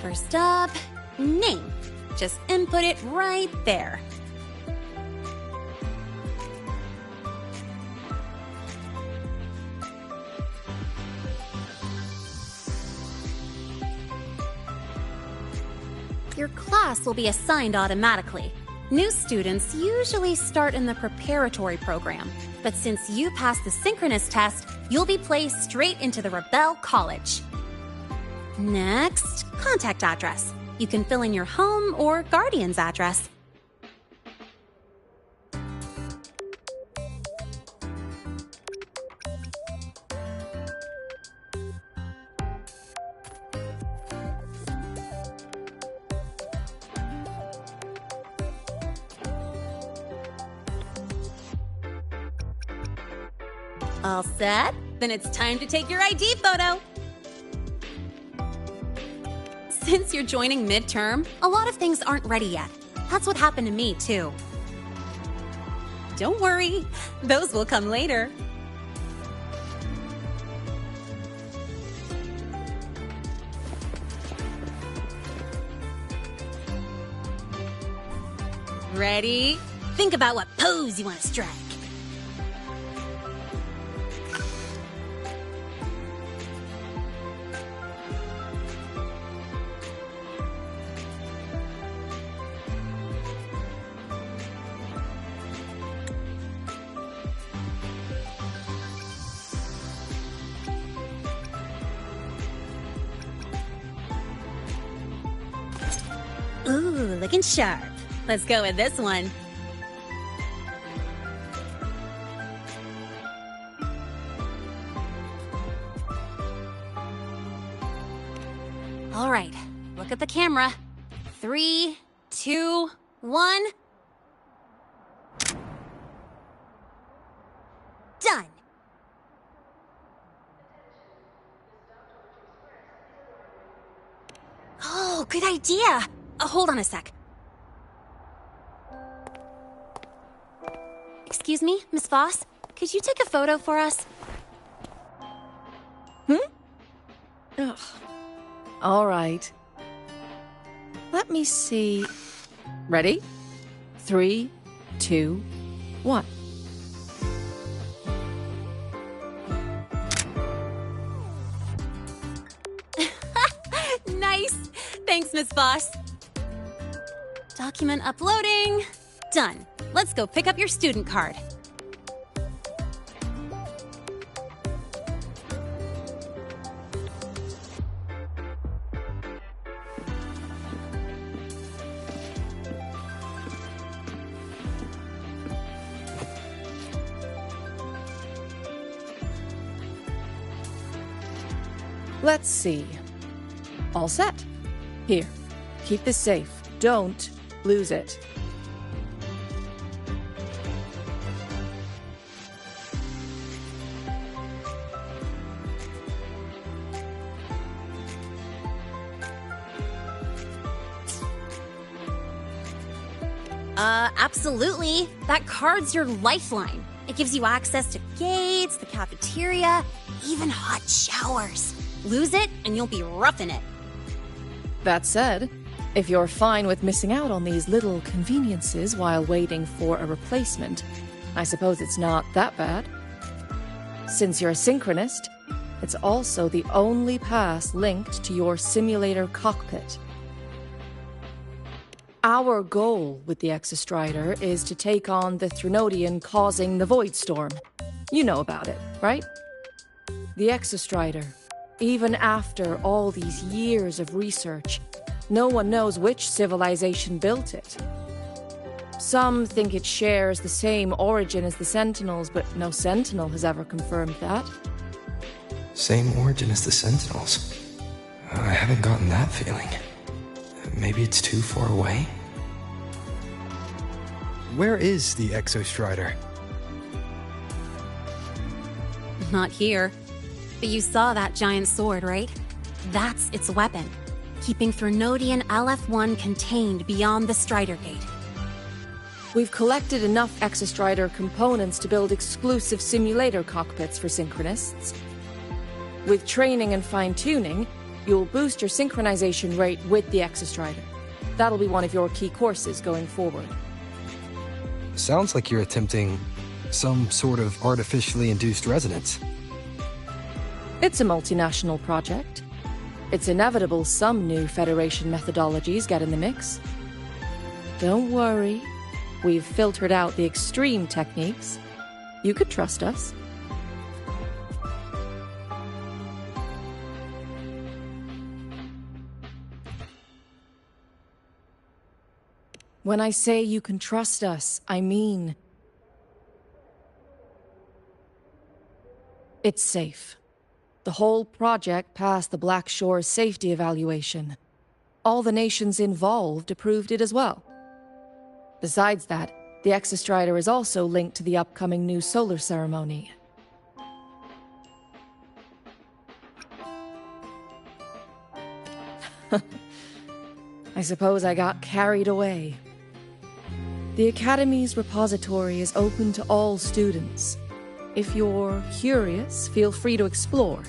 First up, name. Just input it right there. Your class will be assigned automatically. New students usually start in the preparatory program, but since you passed the synchronous test, you'll be placed straight into the Rebel College. Next, contact address. You can fill in your home or guardian's address. All set? Then it's time to take your ID photo. Since you're joining midterm, a lot of things aren't ready yet. That's what happened to me, too. Don't worry, those will come later. Ready? Think about what pose you want to strike. Ooh, looking sharp. Let's go with this one. All right, look at the camera. 3, 2, 1. Done. Oh, good idea. Hold on a sec. Excuse me, Miss Voss? Could you take a photo for us? Ugh. All right. Let me see. Ready? 3, 2, 1. Nice. Thanks, Miss Voss. Document uploading. Done. Let's go pick up your student card. Let's see. All set. Here, keep this safe. Don't lose it. Absolutely. That card's your lifeline. It gives you access to gates, the cafeteria, even hot showers. Lose it, and you'll be roughing it. That said, if you're fine with missing out on these little conveniences while waiting for a replacement, I suppose it's not that bad. Since you're a synchronist, it's also the only pass linked to your simulator cockpit. Our goal with the Exostrider is to take on the Threnodian causing the Void Storm. You know about it, right? The Exostrider, even after all these years of research, no one knows which civilization built it. Some think it shares the same origin as the Sentinels, but no Sentinel has ever confirmed that. Same origin as the Sentinels? I haven't gotten that feeling. Maybe it's too far away? Where is the Exostrider? Not here. But you saw that giant sword, right? That's its weapon, keeping Threnodian LF1 contained beyond the Strider Gate. We've collected enough Exostrider components to build exclusive simulator cockpits for Synchronists. With training and fine-tuning, You'll boost your synchronization rate with the Exostrider. That'll be one of your key courses going forward. Sounds like you're attempting some sort of artificially induced resonance. It's a multinational project. It's inevitable some new Federation methodologies get in the mix. Don't worry. We've filtered out the extreme techniques. You could trust us. When I say you can trust us, I mean it's safe. The whole project passed the Black Shore's safety evaluation. All the nations involved approved it as well. Besides that, the Exostrider is also linked to the upcoming new solar ceremony. I suppose I got carried away. The Academy's repository is open to all students. If you're curious, feel free to explore.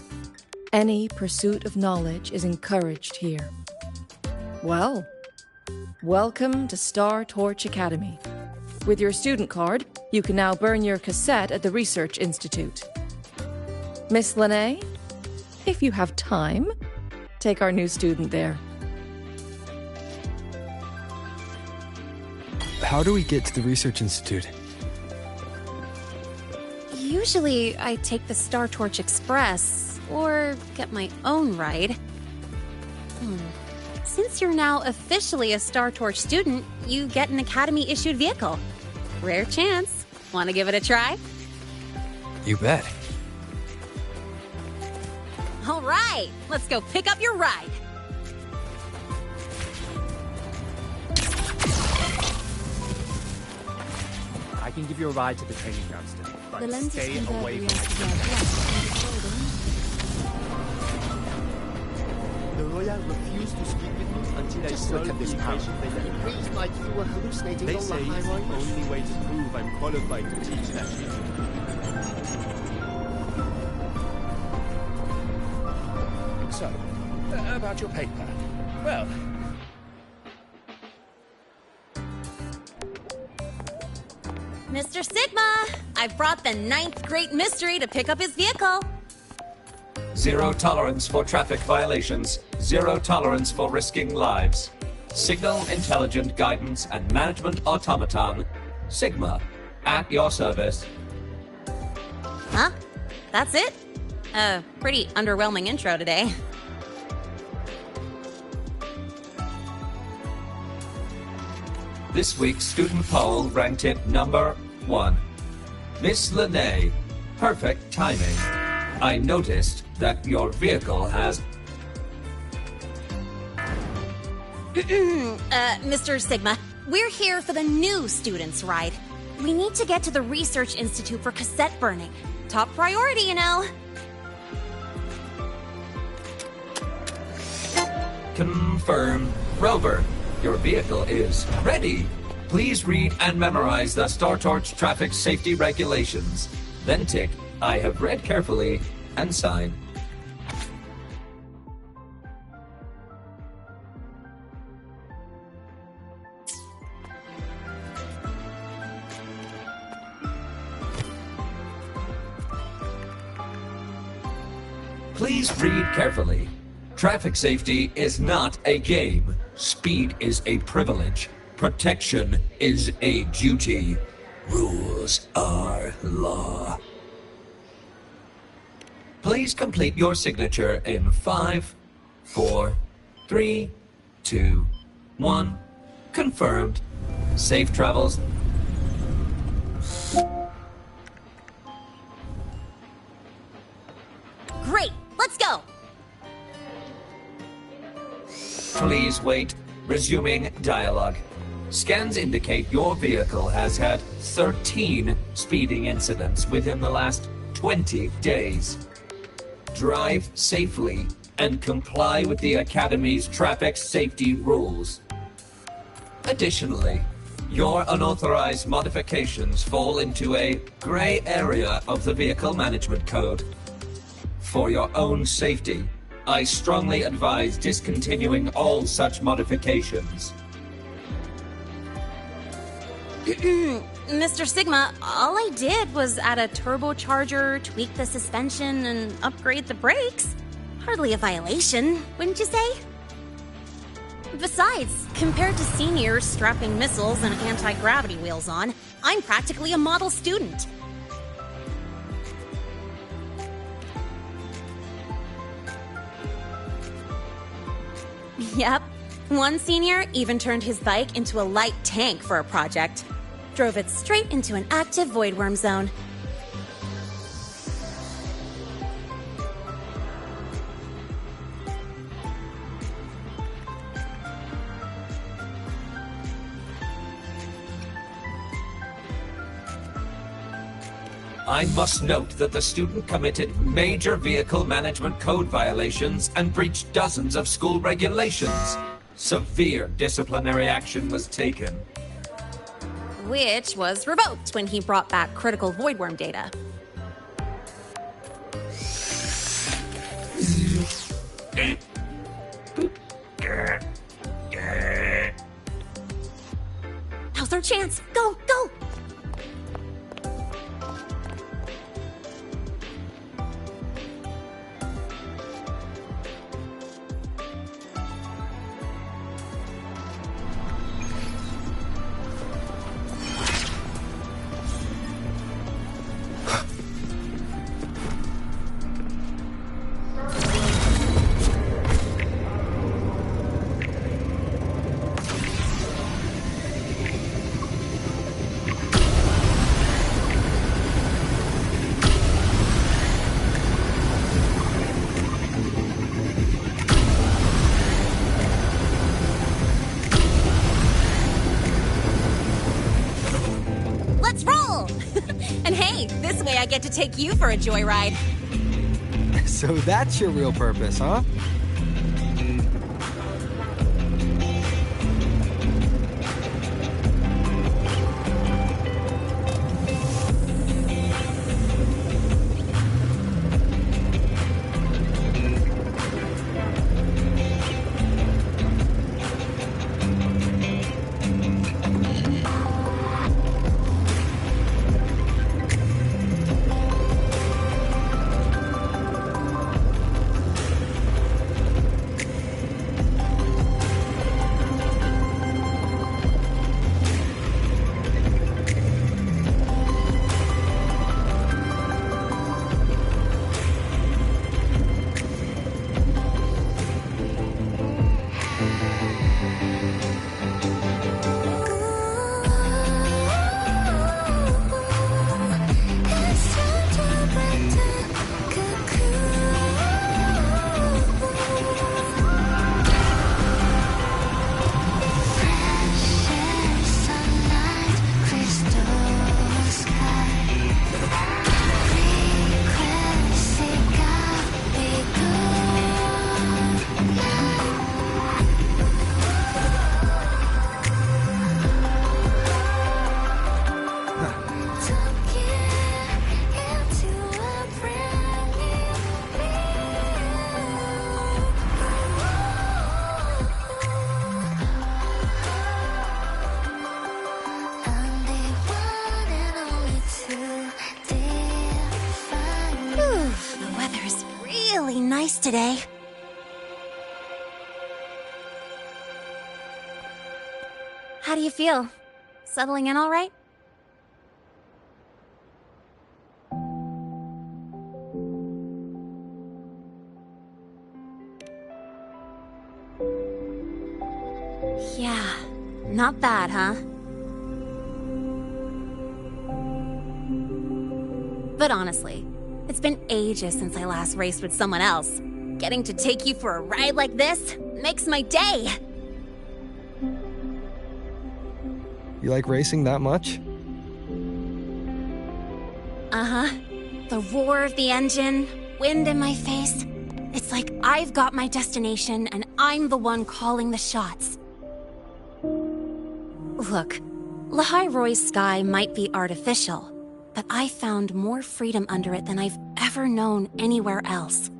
Any pursuit of knowledge is encouraged here. Well, welcome to Star Torch Academy. With your student card, you can now burn your cassette at the Research Institute. Miss Lene, if you have time, take our new student there. How do we get to the Research Institute? Usually, I take the Star Torch Express, or get my own ride. Since you're now officially a Star Torch student, you get an Academy-issued vehicle. Rare chance. Want to give it a try? You bet. All right, let's go pick up your ride. I can give you a ride to the training ground still, but The lens stay is away converted from to The Royal refused to speak with me until I Just look solved at this the power. equation they It reads like you were hallucinating They on the say it's the highway. only way to prove I'm qualified to teach that shit. So, about your paper. Well, Mr. Sigma, I've brought the 9th Great Mystery to pick up his vehicle. Zero tolerance for traffic violations. Zero tolerance for risking lives. Signal Intelligent Guidance and Management Automaton. Sigma. At your service. Huh? That's it? Pretty underwhelming intro today. This week's student poll ranked it number 1. Miss Lene. Perfect timing. I noticed that your vehicle has... Mr. Sigma, we're here for the new students' ride. We need to get to the Research Institute for cassette burning. Top priority, you know. Confirm. Rover, your vehicle is ready. Please read and memorize the Star Torch traffic safety regulations. Then tick, I have read carefully, and sign. Please read carefully. Traffic safety is not a game. Speed is a privilege. Protection is a duty. Rules are law. Please complete your signature in 5, 4, 3, 2, 1. Confirmed. Safe travels. Great, let's go. Please wait. Resuming dialogue. Scans indicate your vehicle has had 13 speeding incidents within the last 20 days. Drive safely and comply with the Academy's traffic safety rules. Additionally, your unauthorized modifications fall into a gray area of the Vehicle Management Code. For your own safety, I strongly advise discontinuing all such modifications. Mr. Sigma, all I did was add a turbocharger, tweak the suspension, and upgrade the brakes. Hardly a violation, wouldn't you say? Besides, compared to seniors strapping missiles and anti-gravity wheels on, I'm practically a model student. Yep. One senior even turned his bike into a light tank for a project. Drove it straight into an active voidworm zone. I must note that the student committed major vehicle management code violations and breached dozens of school regulations. Severe disciplinary action was taken. Which was revoked when he brought back critical voidworm data. Now's our chance! Go, go! And hey, this way I get to take you for a joyride. So that's your real purpose, huh? Today. How do you feel? Settling in all right? Yeah, not bad, huh? But honestly, it's been ages since I last raced with someone else. Getting to take you for a ride like this makes my day! You like racing that much? Uh-huh. The roar of the engine, wind in my face. It's like I've got my destination and I'm the one calling the shots. Look, Lehigh Roy's sky might be artificial, but I found more freedom under it than I've ever known anywhere else.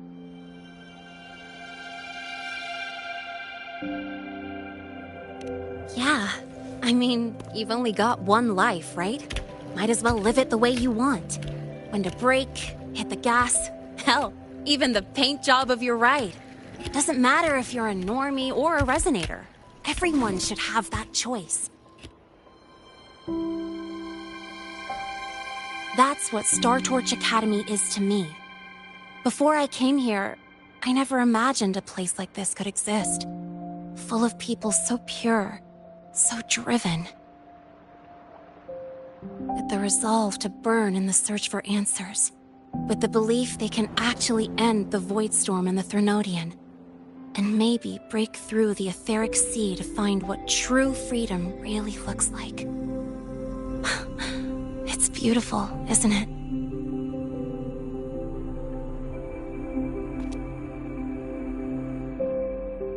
I mean, you've only got one life, right? Might as well live it the way you want. When to brake, hit the gas, hell, even the paint job of your ride. It doesn't matter if you're a normie or a resonator. Everyone should have that choice. That's what Star Torch Academy is to me. Before I came here, I never imagined a place like this could exist. Full of people so pure, so driven. With the resolve to burn in the search for answers. With the belief they can actually end the Void Storm and the Threnodian. And maybe break through the etheric sea to find what true freedom really looks like. It's beautiful, isn't it?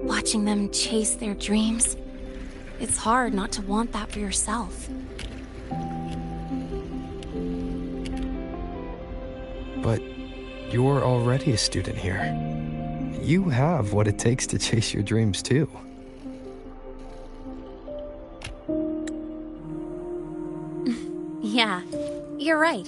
Watching them chase their dreams, it's hard not to want that for yourself. But you're already a student here. You have what it takes to chase your dreams, too. Yeah, you're right.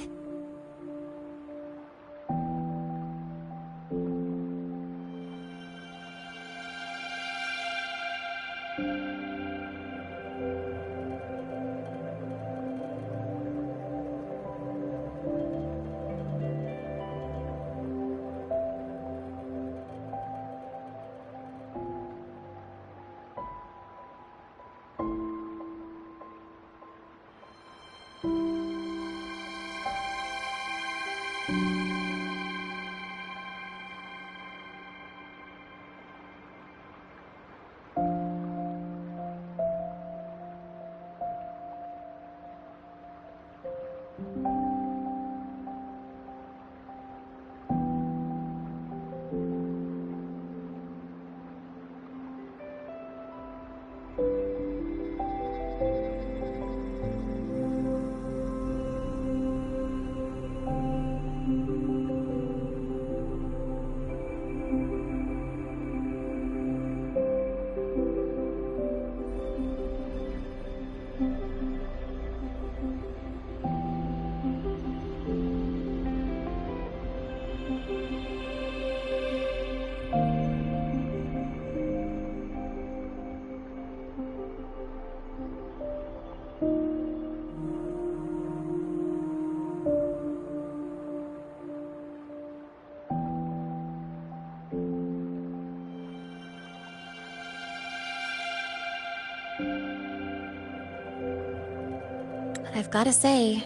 I've gotta say,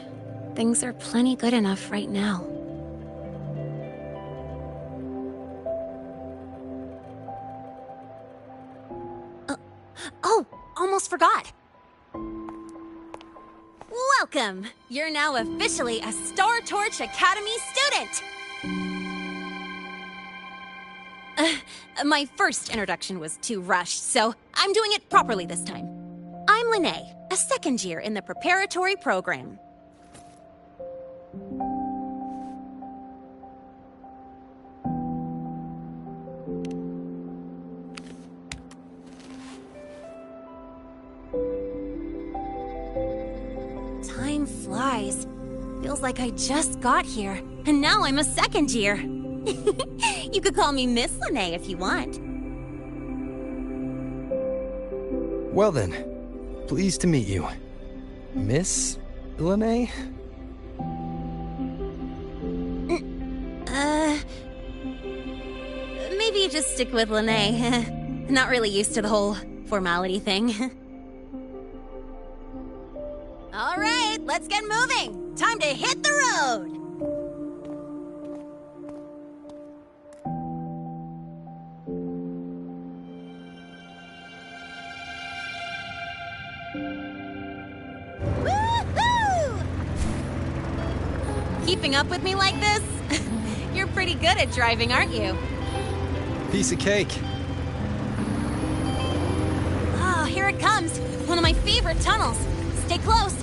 things are plenty good enough right now. Oh, almost forgot. Welcome! You're now officially a Star Torch Academy student! My first introduction was too rushed, so I'm doing it properly this time. I'm Lene, a second year in the preparatory program. Time flies. Feels like I just got here, and now I'm a second year. You could call me Miss Lene if you want. Well then, pleased to meet you. Miss Lene? Maybe just stick with Lene. Not really used to the whole formality thing. All right, let's get moving. Time to hit the road. Keeping up with me like this? You're pretty good at driving, aren't you? Piece of cake. Oh, here it comes. One of my favorite tunnels. Stay close.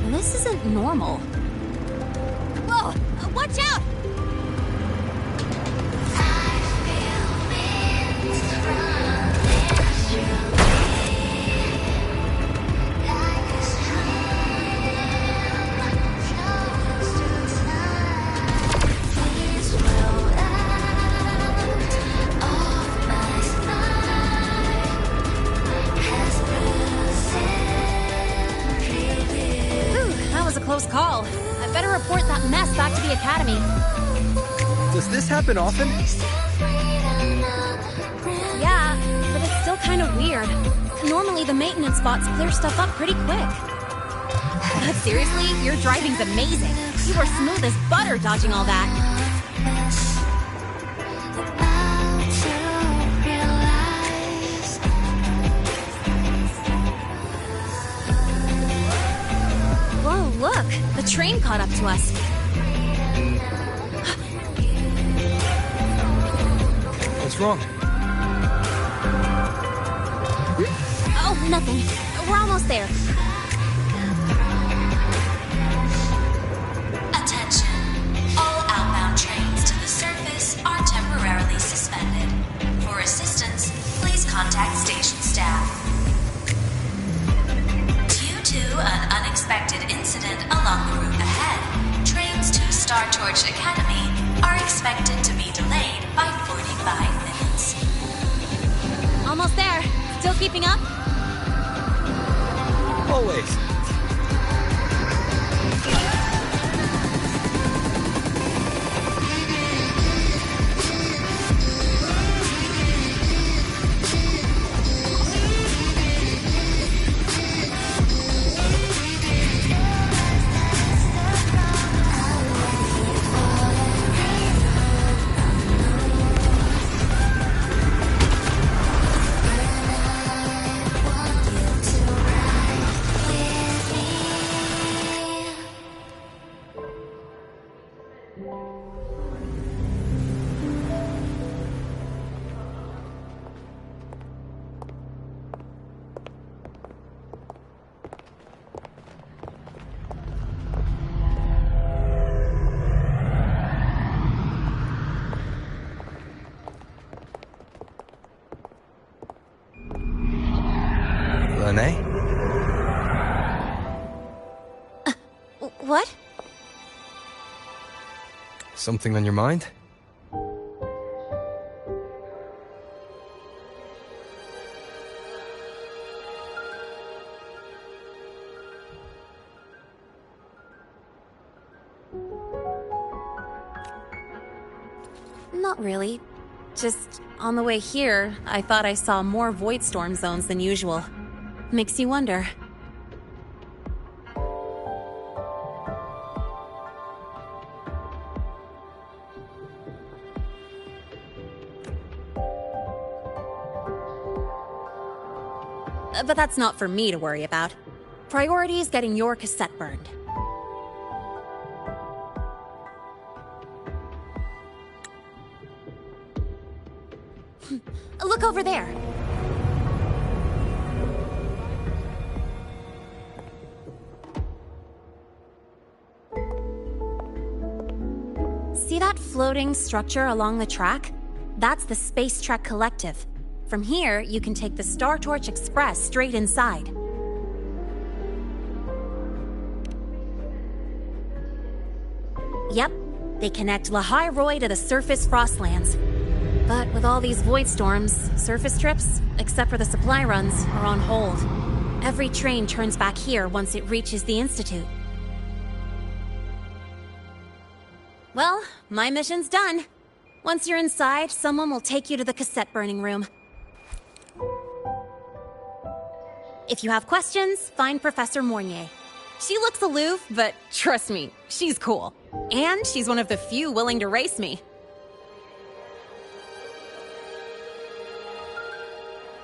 This isn't normal. Whoa! Watch out! I feel winds from was a close call. I better report that mess back to the academy. Does this happen often? Yeah, but it's still kind of weird. Normally the maintenance bots clear stuff up pretty quick. But seriously, your driving's amazing. You were smooth as butter dodging all that. Whoa, look! The train caught up to us. What's wrong? Oh, nothing. We're almost there. Attention. All outbound trains to the surface are temporarily suspended. For assistance, please contact station staff. Due to an unexpected incident along the route ahead, trains to Star Torch Academy are expected to be delayed by 45 minutes. Almost there. Still keeping up? Always. Renee? What? Something on your mind? Not really. Just on the way here, I thought I saw more void storm zones than usual. Makes you wonder. But that's not for me to worry about. Priority is getting your cassette burned. Look over there. See that floating structure along the track? That's the Space Trek Collective. From here, you can take the Star Torch Express straight inside. Yep, they connect Lahai Roy to the surface Frostlands. But with all these void storms, surface trips, except for the supply runs, are on hold. Every train turns back here once it reaches the Institute. Well, my mission's done. Once you're inside, someone will take you to the cassette burning room. If you have questions, find Professor Mornier. She looks aloof, but trust me, she's cool. And she's one of the few willing to race me.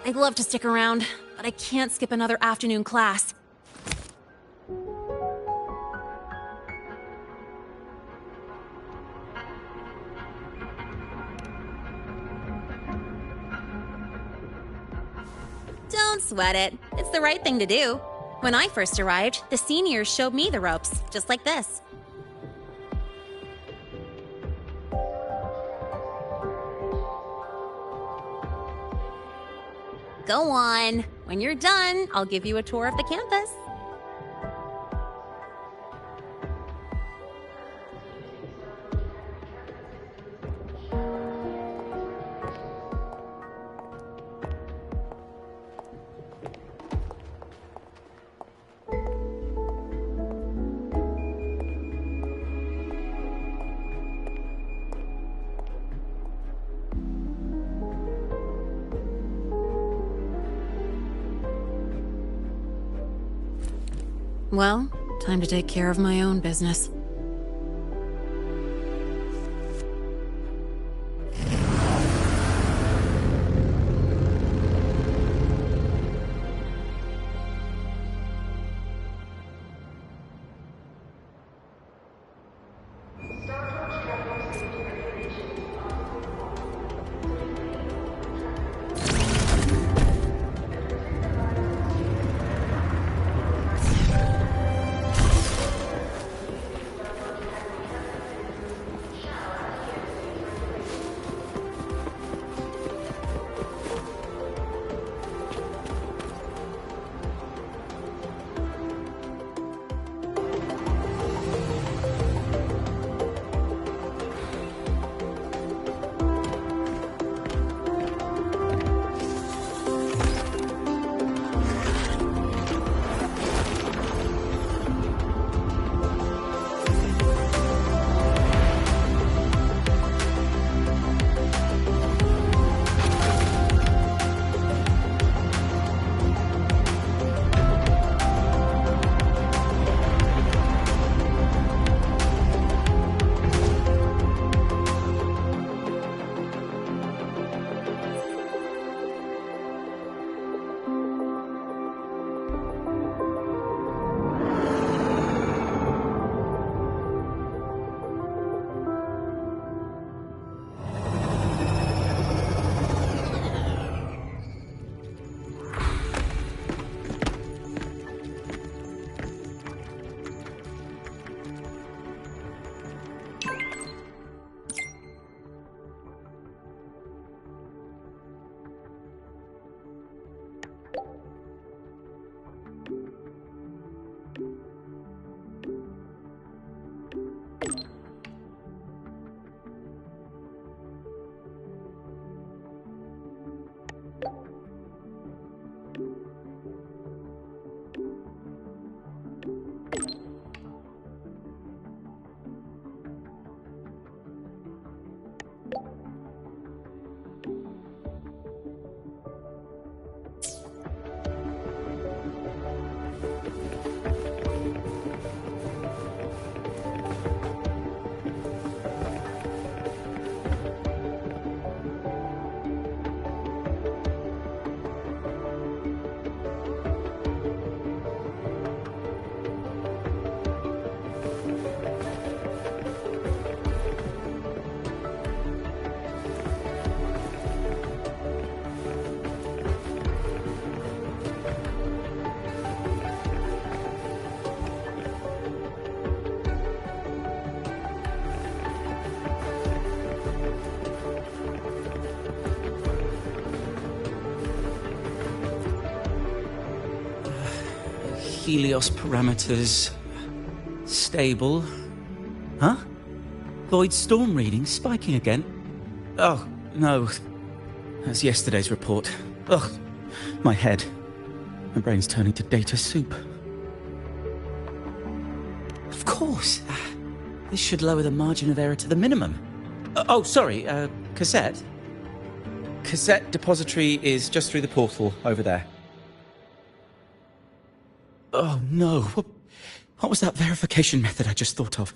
I'd love to stick around, but I can't skip another afternoon class. Don't sweat it. It's the right thing to do. When I first arrived, the seniors showed me the ropes, just like this. Go on. When you're done, I'll give you a tour of the campus. Well, time to take care of my own business. Helios parameters stable. Huh? Void storm reading spiking again? Oh, no. That's yesterday's report. Ugh, my head. My brain's turning to data soup. Of course. This should lower the margin of error to the minimum. Oh, sorry, cassette? Cassette depository is just through the portal over there. Oh, no. What was that verification method I just thought of?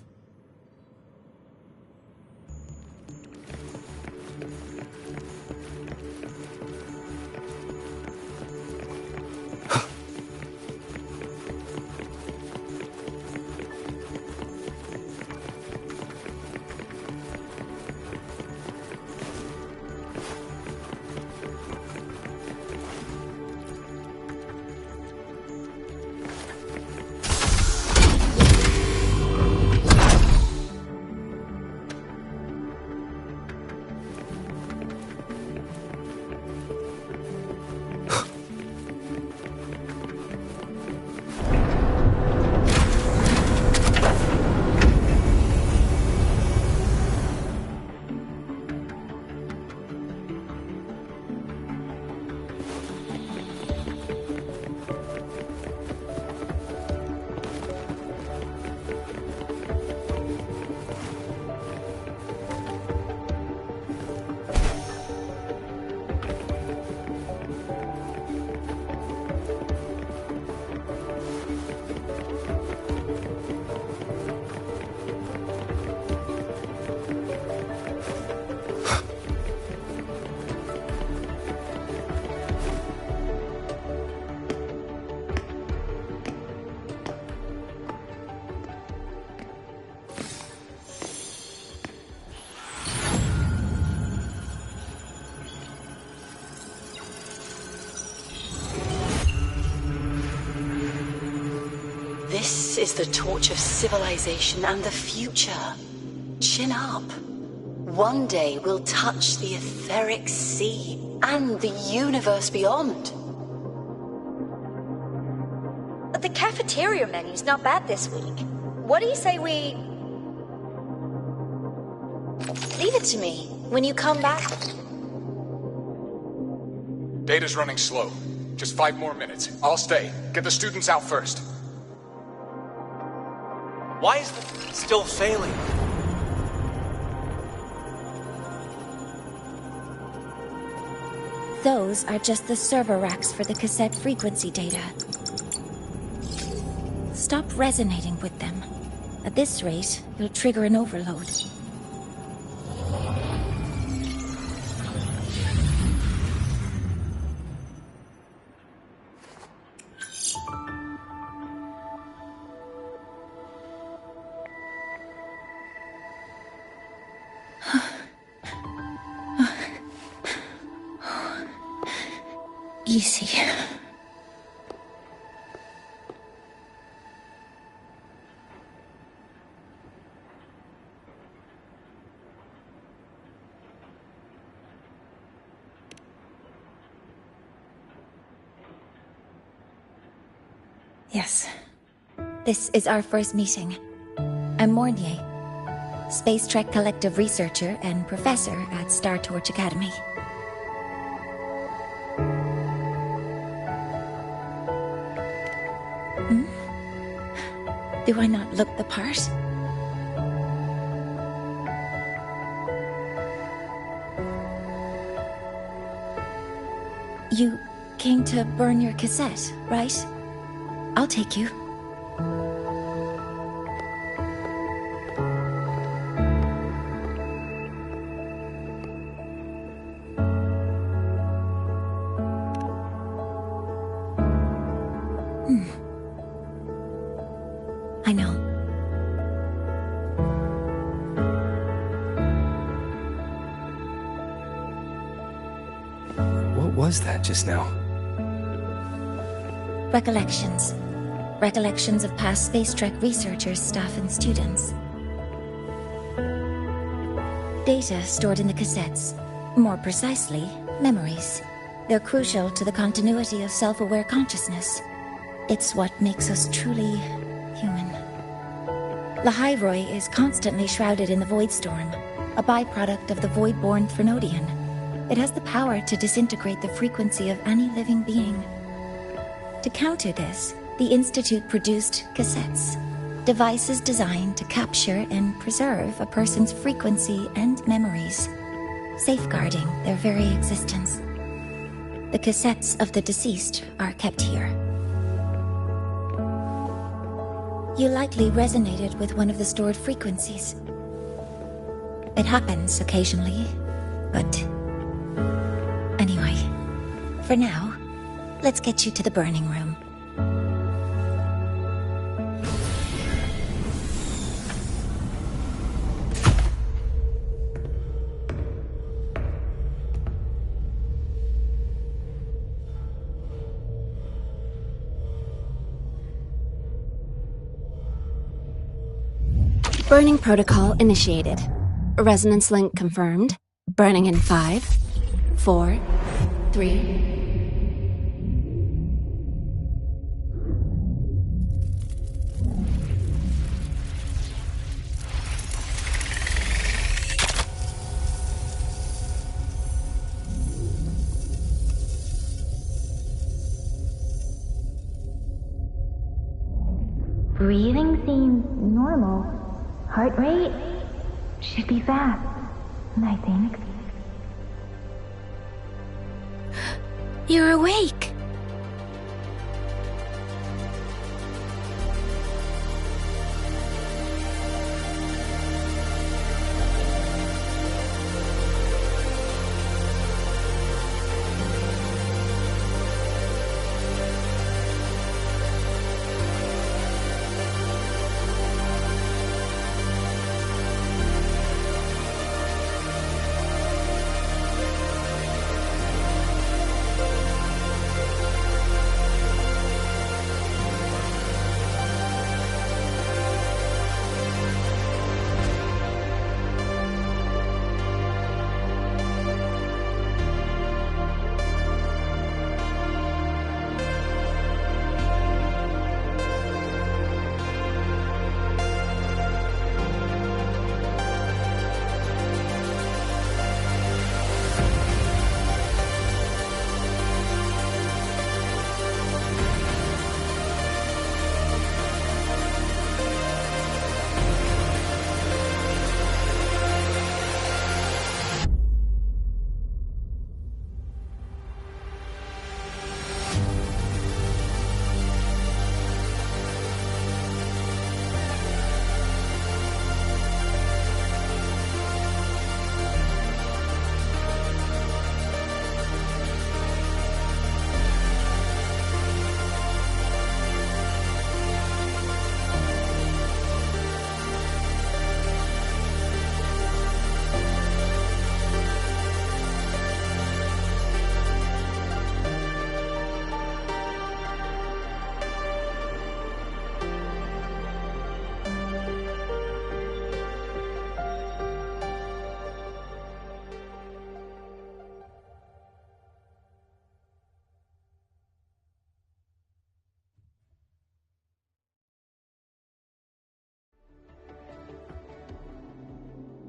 This is the torch of civilization and the future. Chin up. One day we'll touch the etheric sea and the universe beyond. The cafeteria menu's not bad this week. What do you say we... Leave it to me. When you come back... Data's running slow. Just 5 more minutes. I'll stay. Get the students out first. Why is it still failing? Those are just the server racks for the cassette frequency data. Stop resonating with them. At this rate, you'll trigger an overload. Easy. Yes. This is our first meeting. I'm Mornier, Space Trek Collective researcher and professor at Star Torch Academy. Do I not look the part? You came to burn your cassette, right? I'll take you. I know. What was that just now? Recollections. Recollections of past Space Trek researchers, staff, and students. Data stored in the cassettes. More precisely, memories. They're crucial to the continuity of self-aware consciousness. It's what makes us truly human. Lahairoi is constantly shrouded in the Void Storm, a byproduct of the Void-born Threnodian. It has the power to disintegrate the frequency of any living being. To counter this, the Institute produced cassettes, devices designed to capture and preserve a person's frequency and memories, safeguarding their very existence. The cassettes of the deceased are kept here. You likely resonated with one of the stored frequencies. It happens occasionally, but... Anyway, for now, let's get you to the burning room. Burning protocol initiated. Resonance link confirmed. Burning in 5, 4, 3... Breathing seems normal. Heart rate should be fast, I think. You're awake!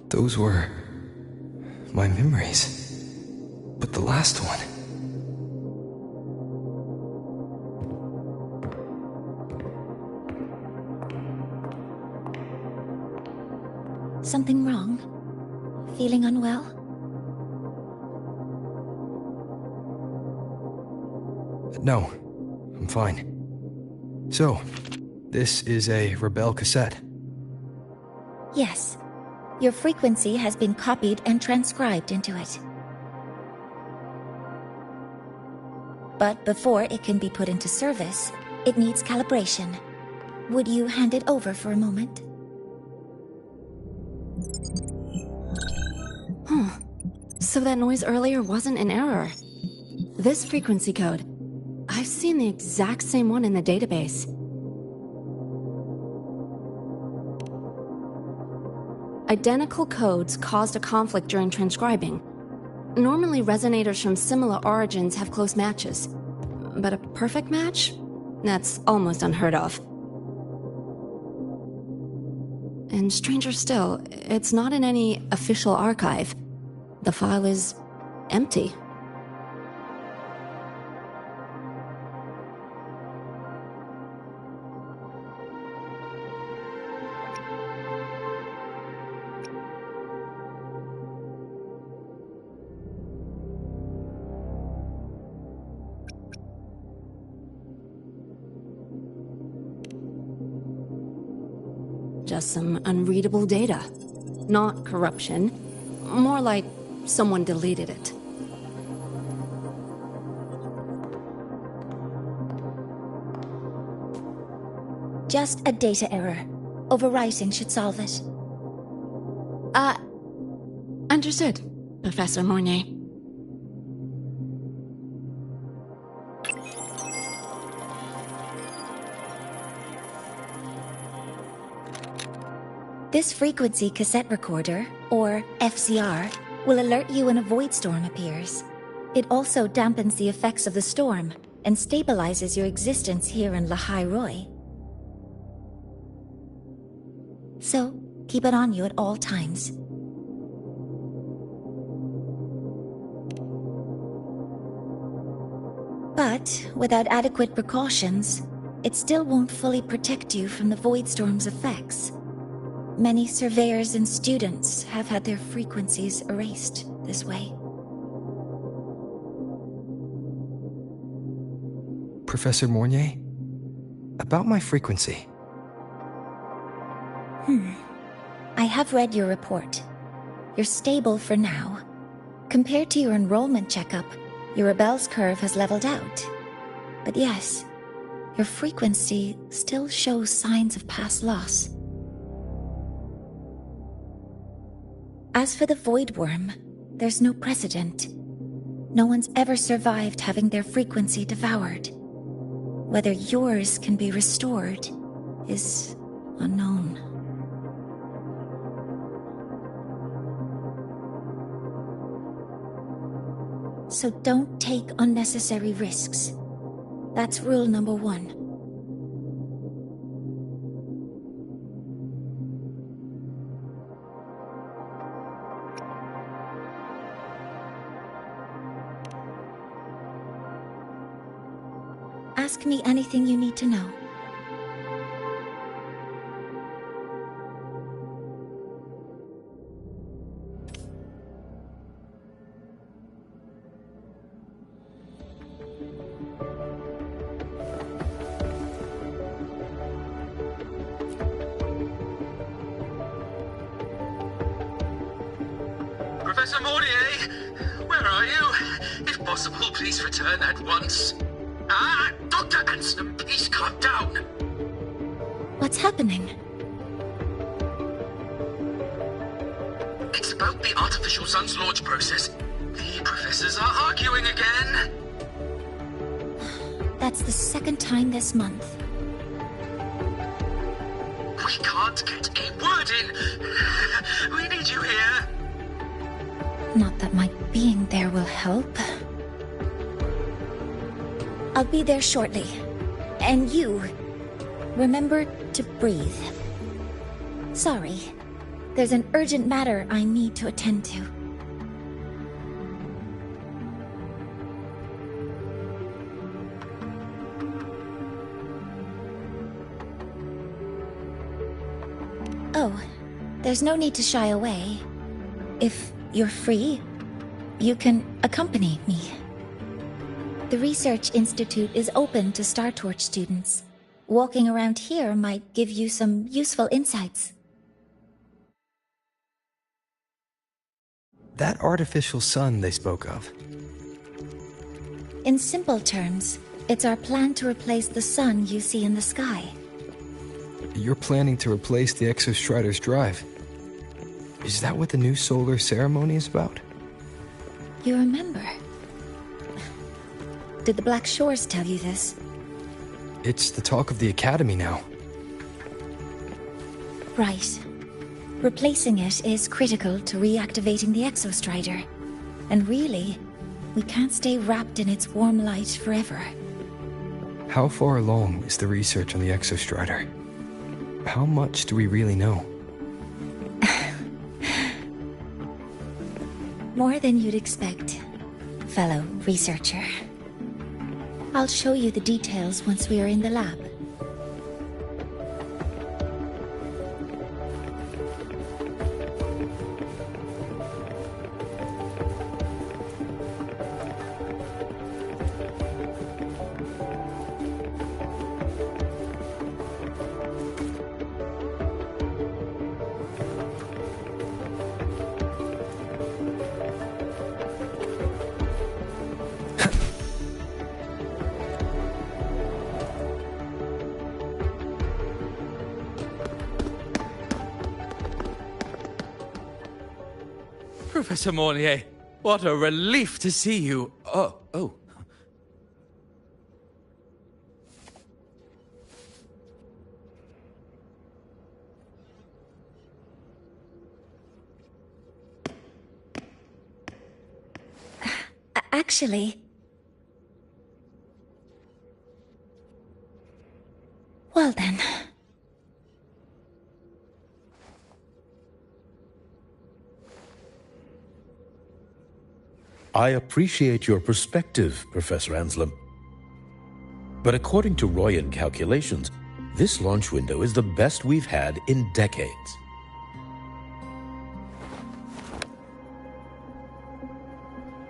Those were my memories. But the last one... Something wrong? Feeling unwell? No, I'm fine. So, this is a Rebel cassette. Yes. Your frequency has been copied and transcribed into it. But before it can be put into service, it needs calibration. Would you hand it over for a moment? Huh. So that noise earlier wasn't an error. This frequency code, I've seen the exact same one in the database. Identical codes caused a conflict during transcribing. Normally, resonators from similar origins have close matches. But a perfect match? That's almost unheard of. And stranger still, it's not in any official archive. The file is empty. Just some unreadable data. Not corruption. More like someone deleted it. Just a data error. Overwriting should solve it. Understood, Professor Mornay. This frequency cassette recorder, or FCR, will alert you when a void storm appears. It also dampens the effects of the storm and stabilizes your existence here in Lahai Roy. So, keep it on you at all times. But, without adequate precautions, it still won't fully protect you from the void storm's effects. Many surveyors and students have had their frequencies erased this way. Professor Mornay? About my frequency. I have read your report. You're stable for now. Compared to your enrollment checkup, your Rebel's curve has leveled out. But yes, your frequency still shows signs of past loss. As for the Void Worm, there's no precedent. No one's ever survived having their frequency devoured. Whether yours can be restored is unknown. So don't take unnecessary risks. That's rule number 1. Ask me anything you need to know. Professor Mortier, where are you? If possible, please return at once. Dr. Anson, please calm down. What's happening? It's about the artificial sun's launch process. The professors are arguing again. That's the second time this month. We can't get a word in. We need you here. Not that my being there will help. I'll be there shortly. And you, remember to breathe. Sorry. There's an urgent matter I need to attend to. Oh, there's no need to shy away. If you're free, you can accompany me. The Research Institute is open to Star Torch students. Walking around here might give you some useful insights. That artificial sun they spoke of. In simple terms, it's our plan to replace the sun you see in the sky. You're planning to replace the Exostrider's drive. Is that what the new solar ceremony is about? You remember? Did the Black Shores tell you this? It's the talk of the Academy now. Right. Replacing it is critical to reactivating the Exostrider. And really, we can't stay wrapped in its warm light forever. How far along is the research on the Exostrider? How much do we really know? More than you'd expect, fellow researcher. I'll show you the details once we are in the lab. Professor Mornier, what a relief to see you. Oh. Actually... Well then... I appreciate your perspective, Professor Anselm. But according to Royan calculations, this launch window is the best we've had in decades.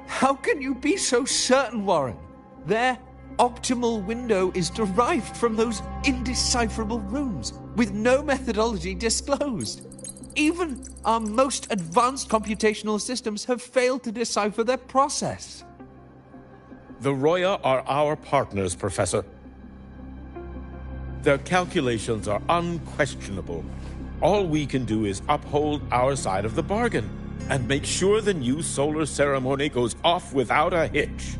How can you be so certain, Warren? Their optimal window is derived from those indecipherable runes, with no methodology disclosed. Even our most advanced computational systems have failed to decipher their process. The Roya are our partners, Professor. Their calculations are unquestionable. All we can do is uphold our side of the bargain and make sure the new solar ceremony goes off without a hitch.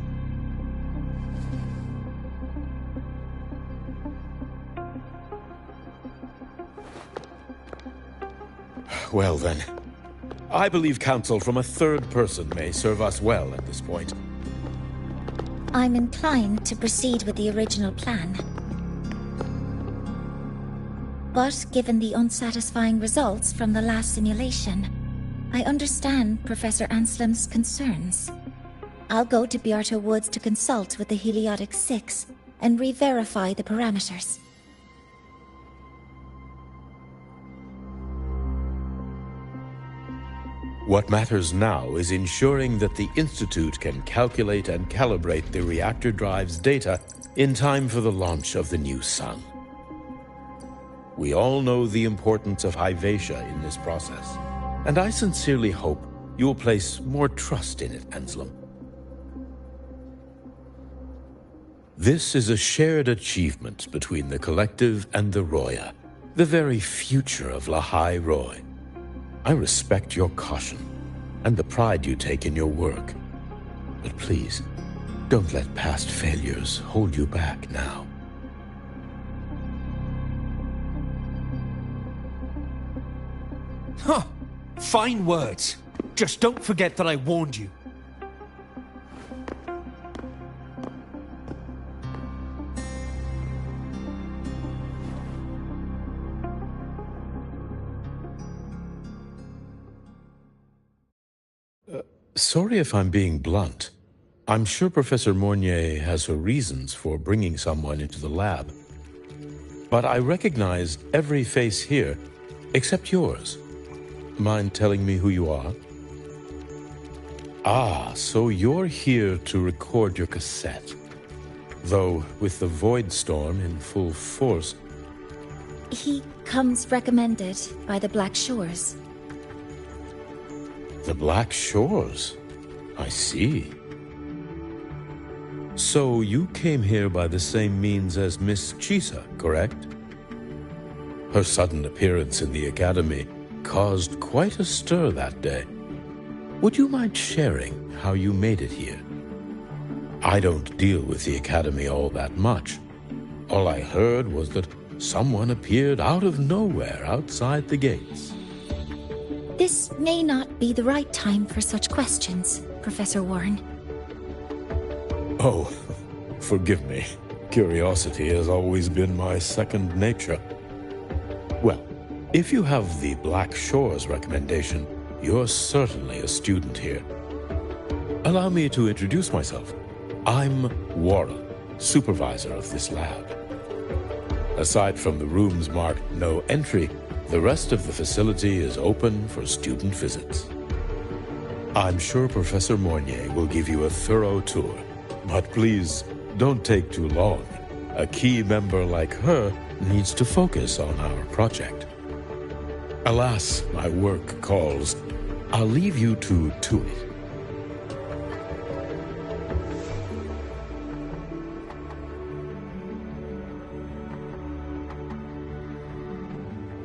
Well then, I believe counsel from a third person may serve us well at this point. I'm inclined to proceed with the original plan. But given the unsatisfying results from the last simulation, I understand Professor Anselm's concerns. I'll go to Puerto Woods to consult with the Heliotic 6 and re-verify the parameters. What matters now is ensuring that the Institute can calculate and calibrate the reactor drive's data in time for the launch of the new sun. We all know the importance of Hyvatia in this process, and I sincerely hope you'll place more trust in it, Anselm. This is a shared achievement between the Collective and the Roya, the very future of Lahai Roy. I respect your caution and the pride you take in your work. But please, don't let past failures hold you back now. Huh. Fine words. Just don't forget that I warned you. Sorry if I'm being blunt. I'm sure Professor Mornier has her reasons for bringing someone into the lab. But I recognize every face here, except yours. Mind telling me who you are? Ah, so you're here to record your cassette. Though, with the Void Storm in full force... He comes recommended by the Black Shores. The Black Shores? I see. So you came here by the same means as Miss Chisa, correct? Her sudden appearance in the Academy caused quite a stir that day. Would you mind sharing how you made it here? I don't deal with the Academy all that much. All I heard was that someone appeared out of nowhere outside the gates. This may not be the right time for such questions, Professor Warren. Oh, forgive me. Curiosity has always been my second nature. Well, if you have the Black Shores recommendation, you're certainly a student here. Allow me to introduce myself. I'm Warren, supervisor of this lab. Aside from the rooms marked no entry, the rest of the facility is open for student visits. I'm sure Professor Mornier will give you a thorough tour, but please don't take too long. A key member like her needs to focus on our project. Alas, my work calls. I'll leave you to it.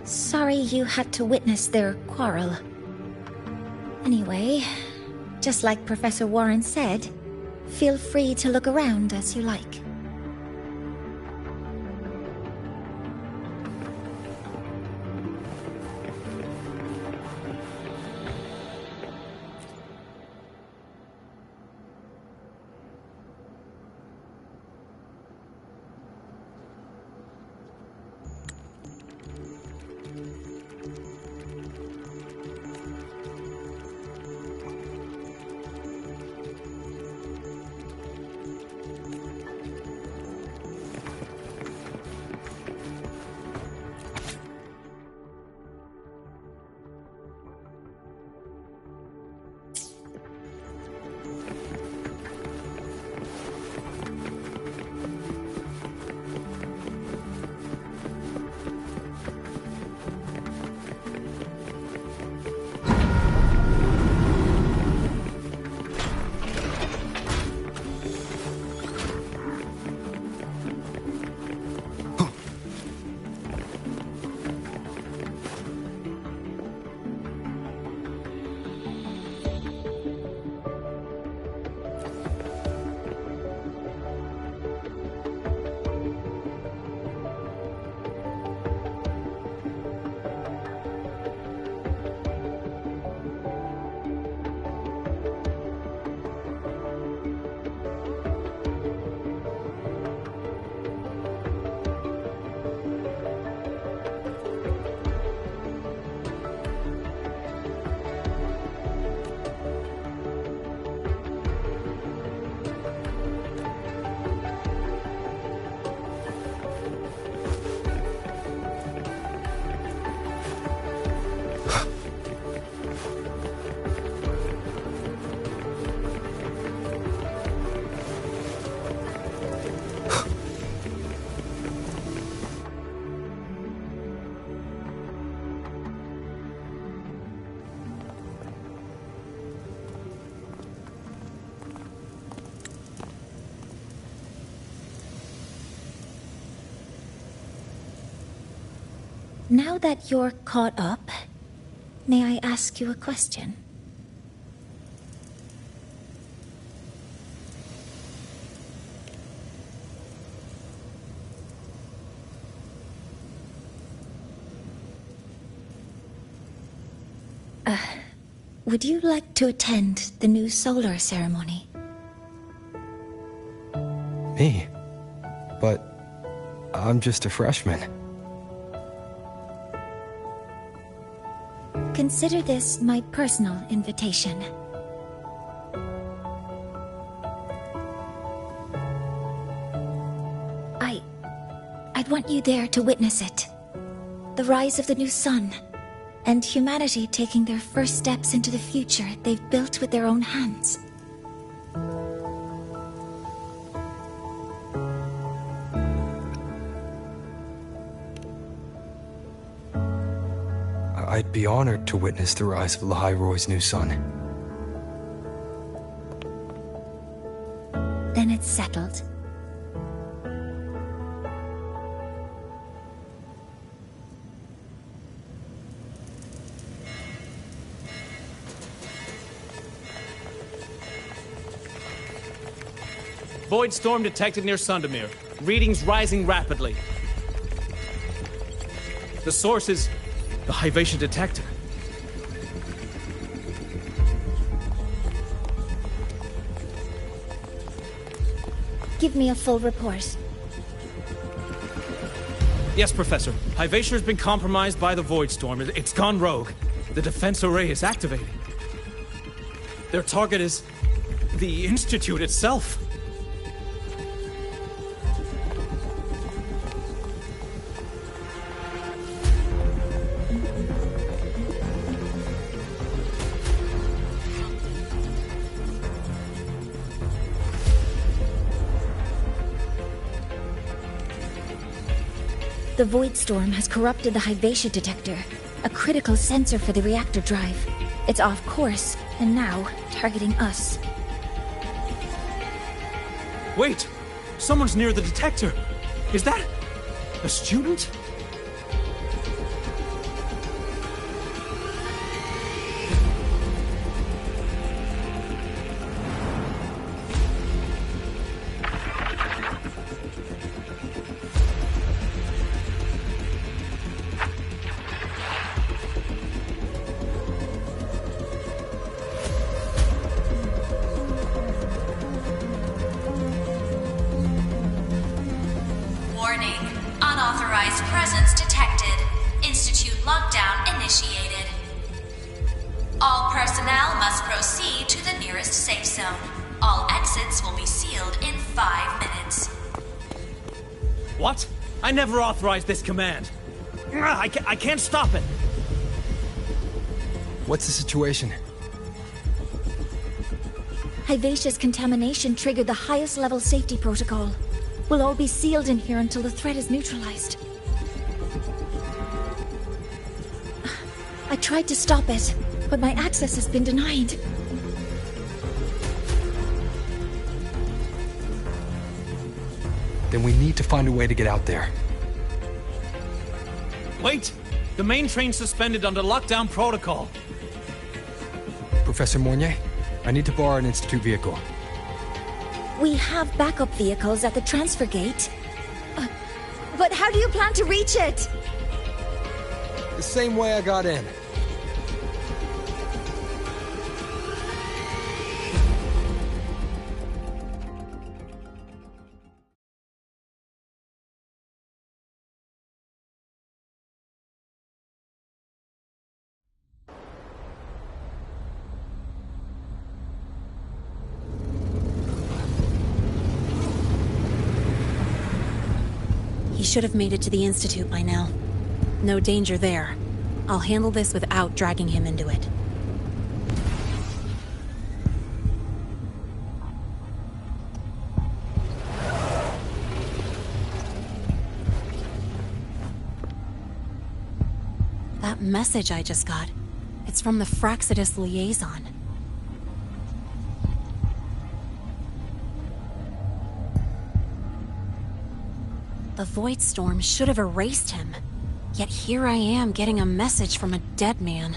Sorry you had to witness their quarrel. Anyway, just like Professor Warren said, feel free to look around as you like. Now that you're caught up, may I ask you a question? Would you like to attend the new solar ceremony? Me? But I'm just a freshman. Consider this my personal invitation. want you there to witness it. The rise of the new sun, and humanity taking their first steps into the future they've built with their own hands. I'd be honored to witness the rise of Lahai-Roy's new sun. Then it's settled. Void storm detected near Sundamir. Readings rising rapidly. The source is the Hyvatia detector. Give me a full report. Yes, Professor. Hyvatia has been compromised by the Void Storm. It's gone rogue. The defense array is activated. Their target is the Institute itself. The Void Storm has corrupted the Hyvatia detector, a critical sensor for the reactor drive. It's off course, and now targeting us. Wait! Someone's near the detector! Is that a student? I never authorized this command. I can't stop it. What's the situation? Hyvatia's contamination triggered the highest level safety protocol. We'll all be sealed in here until the threat is neutralized. I tried to stop it, but my access has been denied. Then we need to find a way to get out there. Wait! The main train's suspended under lockdown protocol. Professor Mornier, I need to borrow an Institute vehicle. We have backup vehicles at the transfer gate. But how do you plan to reach it? The same way I got in. He should have made it to the Institute by now. No danger there. I'll handle this without dragging him into it. That message I just got, it's from the Fraxidus liaison. The Void Storm should have erased him. Yet here I am getting a message from a dead man.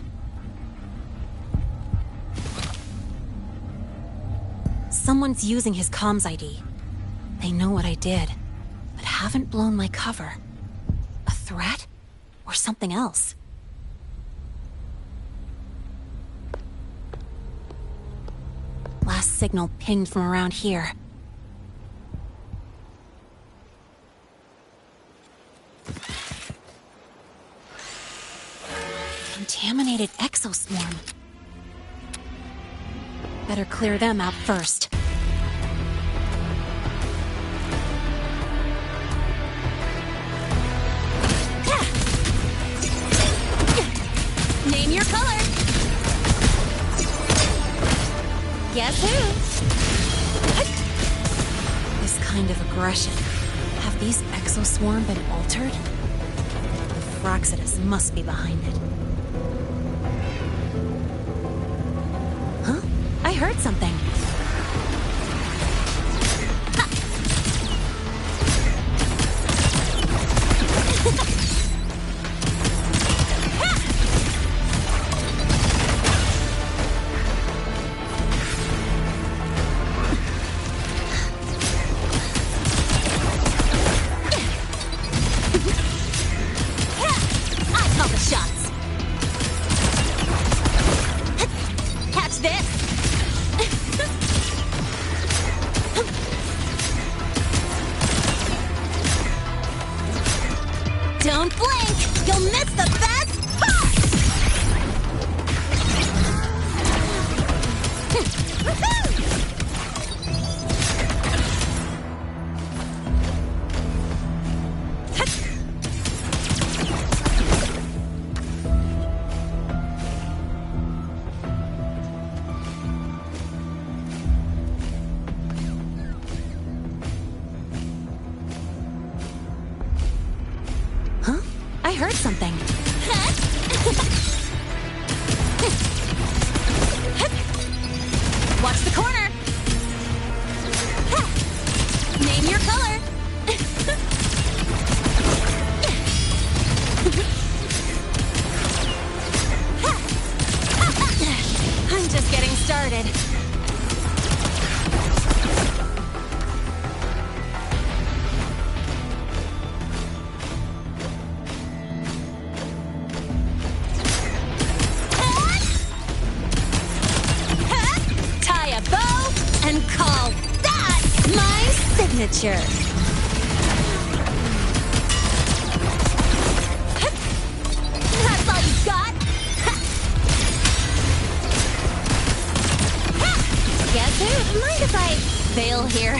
Someone's using his comms ID. They know what I did, but haven't blown my cover. A threat? Or something else? Last signal pinged from around here. Contaminated exoswarm. Better clear them out first. color. Guess who? This kind of aggression. Have these exoswarm been altered? The Fraxidus must be behind it. Huh? I heard something. Don't blink! You'll miss the best part! Huh? I heard something. Watch the corner. Name your color. I'm just getting started. Tie a bow and call that my signature. That's all you got? Guess who? Mind if I bail here?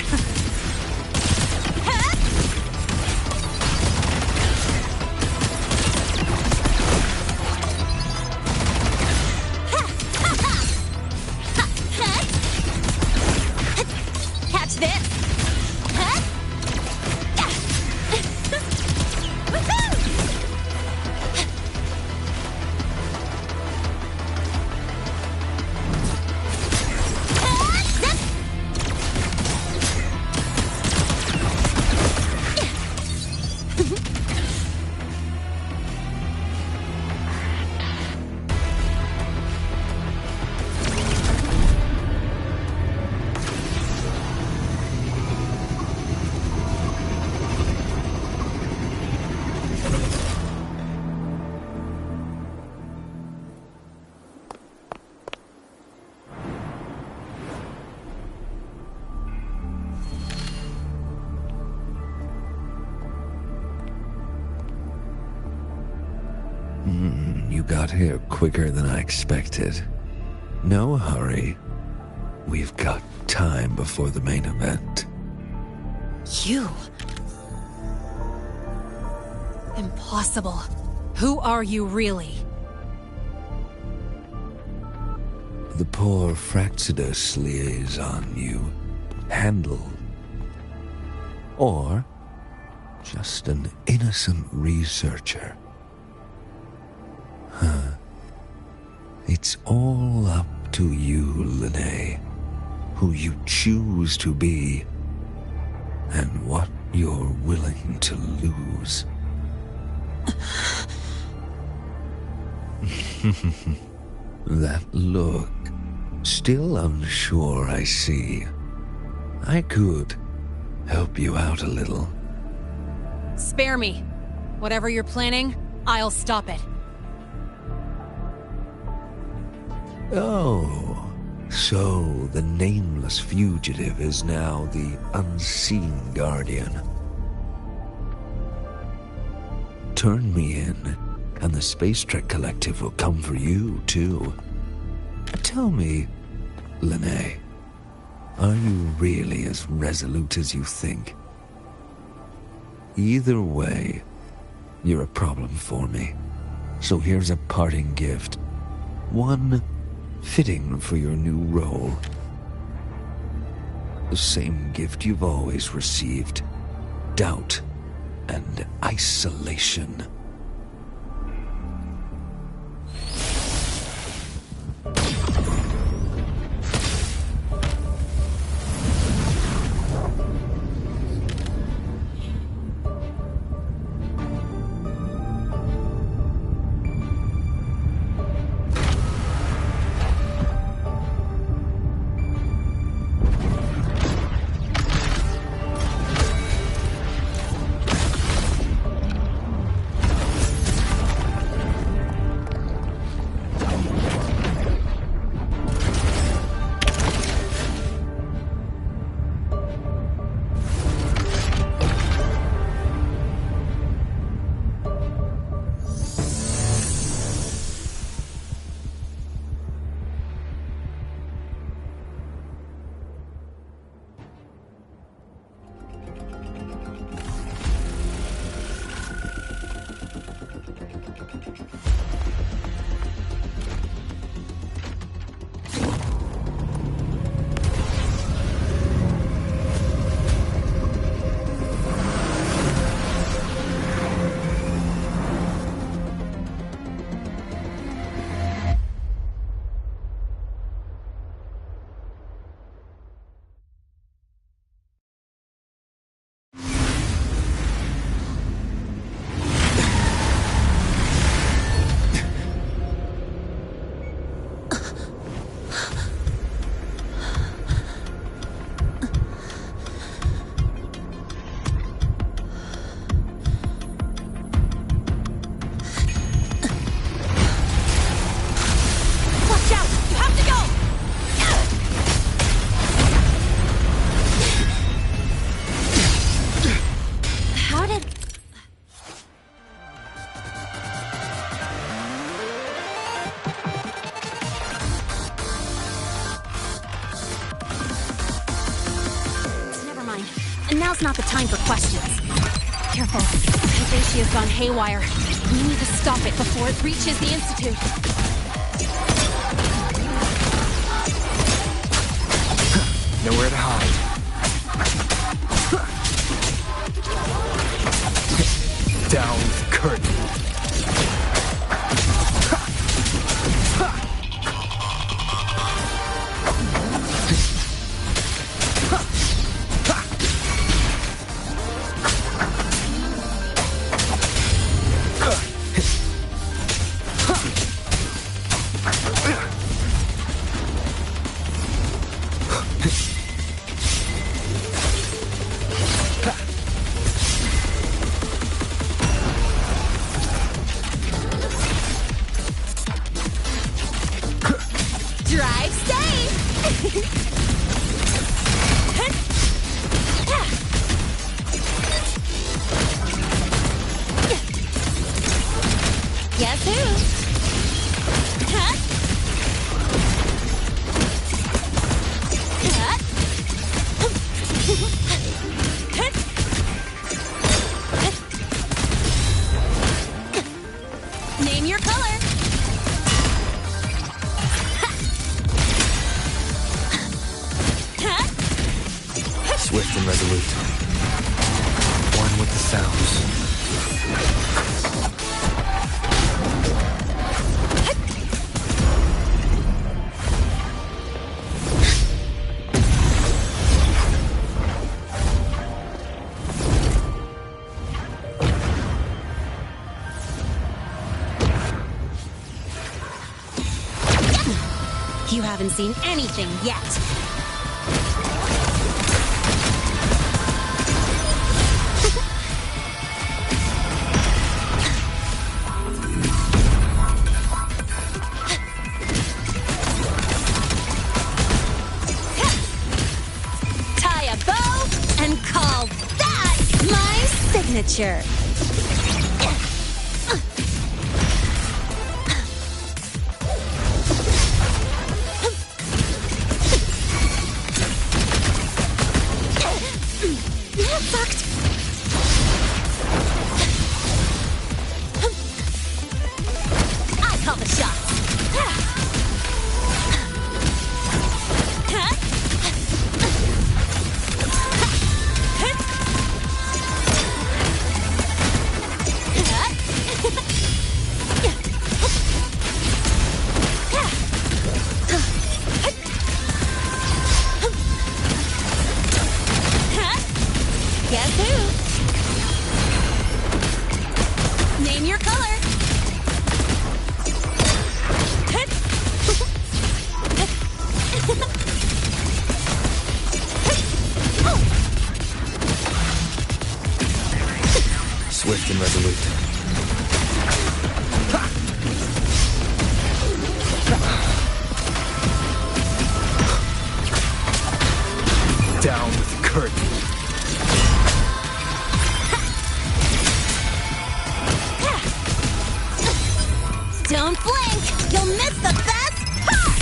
Catch this! You got here quicker than I expected. No hurry. We've got time before the main event. You? Impossible. Who are you really? The poor Fraxidus liaison you handle. Or just an innocent researcher. It's all up to you, Lene, who you choose to be, and what you're willing to lose. That look, still unsure, I see. I could help you out a little. Spare me. Whatever you're planning, I'll stop it. Oh, so the nameless fugitive is now the unseen guardian. Turn me in, and the Space Trek Collective will come for you, too. Tell me, Lene, are you really as resolute as you think? Either way, you're a problem for me. So here's a parting gift. one fitting for your new role. The same gift you've always received. Doubt and isolation. Now's not the time for questions. Careful. Hyvatia's gone haywire. We need to stop it before it reaches the Institute. Nowhere to hide. Down the curtain. Drive safe! Guess who? Name your color. Swift and resolute. One with the sounds. You haven't seen anything yet. Tie a bow and call that my signature. Call the shots. think you'll miss the best part!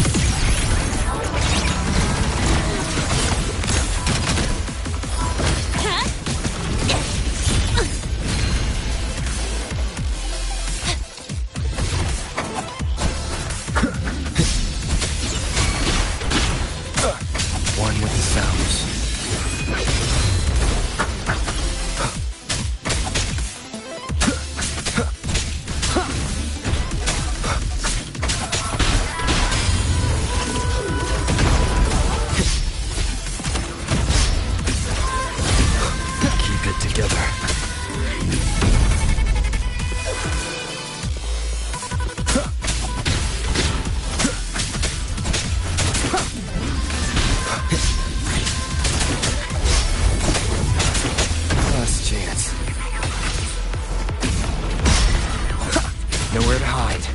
One with the sounds. Keep it together. Last chance. Nowhere to hide.